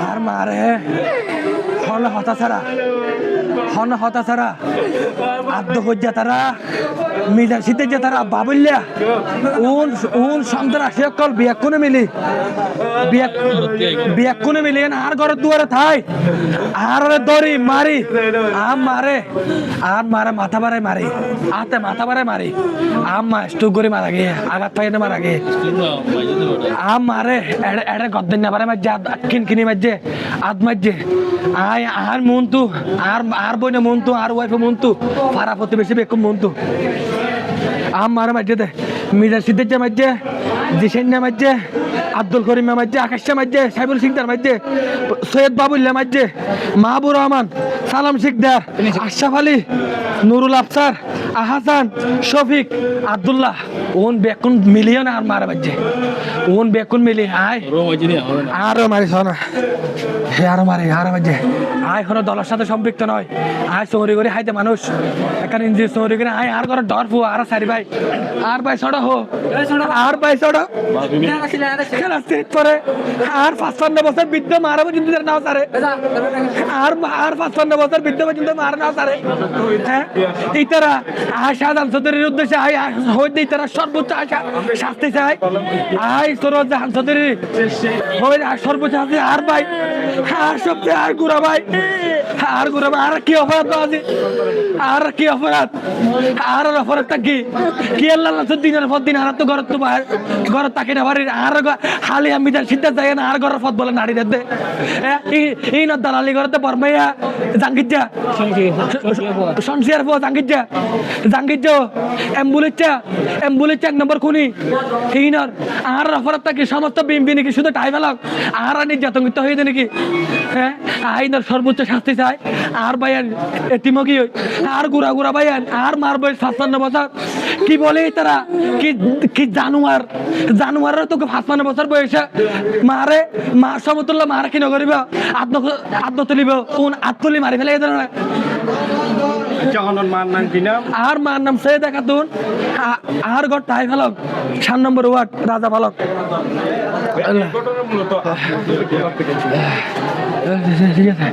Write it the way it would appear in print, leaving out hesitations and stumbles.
আর মারে হন হতা ছাড়া আদ্য হজ্জা তারা মিজার শীতের যে তারা বাবুল্যা উন সন্ত্রাসী সকল বিয়াক্ষণে মিলি বিয়াক্ষণে মিলি আর ঘরের দুয়ারে থাই আর দড়ি মারি আর মারে মাথা বাড়াই মারি আতে মাথা বাড়াই মারি মা স্ট্রোক করে মারা গে আঘাত পাইনে মারা গে মারে এড়ে গদ্দিন না পারে মাঝে কিনকিনি মাঝে আদ মাঝে আর মন্তু আর বইনে মন্তু আর ওয়াইফে মন্তু ফারা প্রতিবেশী বেকুম মন্তু মারে মাঝে দে মিজার সিদ্দিক মাঝে জিসেন্না মাঝে আব্দুল করিম মাঝে আকাশ মাঝে সাইবুল সিকদার মাঝে সৈয়দ বাবুল্লাহ মাঝে মাহবুর রহমান সালাম শিকদার আশরাফ আলী নুরুল আফসার আহাসান শফিক আব্দুল্লাহ ওন বেকুন মিলিয়ন আর মারে মাঝে ওন বেকুন মিলি আরো মারি শোনা হে আরো মারি আরো মাঝে কোনো দলের সাথে সম্পৃক্ত নয় চৌরি করে হাইতে মানুষ এখানে ইঞ্জি চৌরি করে আর করে ডর ফু আর সারি ভাই আর ভাই ছড়া হো আর ভাই ছড়া পরে আর 55 বছর বৃদ্ধ মারা পর্যন্ত নাও সারে আর 55 বছর বৃদ্ধ পর্যন্ত মারা নাও সারে হ্যাঁ ইতারা আশা জানসদের উদ্দেশ্যে হইতে ইতারা সর্বোচ্চ আশা শাস্তি চাই তোর জানসদের হই সর্বোচ্চ শাস্তি আর ভাই আর সবচেয়ে আর গুড়া ভাই আর গুড়া ভাই আর কি অপরাধ আছে আর কি অপরাধ আর অপরাধটা কি আল্লাহ দিনের পর দিন আর তো ঘর তো ঘর তাকে না বাড়ির আর হালি আমি যার সিদ্ধান্ত যাই না আর ঘরের পথ বলে নাড়ি দে এই না দালালি ঘরতে বরমাইয়া জাঙ্গিজা সংসিয়ার পো জাঙ্গিজা অ্যাম্বুলেন্স 1 নম্বর খুনি এইনার আর অপরাধটা কি সমস্ত বিম্বি নাকি শুধু টাই ফেলাক আর নির্যাতন হয়ে যায় নাকি হ্যাঁ আইনার সর্বোচ্চ শাস্তি চাই আর ভাইয়ান এতিমকি আর গুড়া ভাইয়ান আর মার বয়স 55 বছর কি বলে তারা কি জানুয়ারের তোকে 55 বছর বয়সে মারে মার সমতুল্য মারা কি নগরিব আত্ম তুলিব কোন আত্মলি মারি ফেলে আর মার নাম সে দেখা তুন আর ঘর টাই ফেলক 7 নম্বর ওয়ার্ড রাজা ফালক ঠিক আছে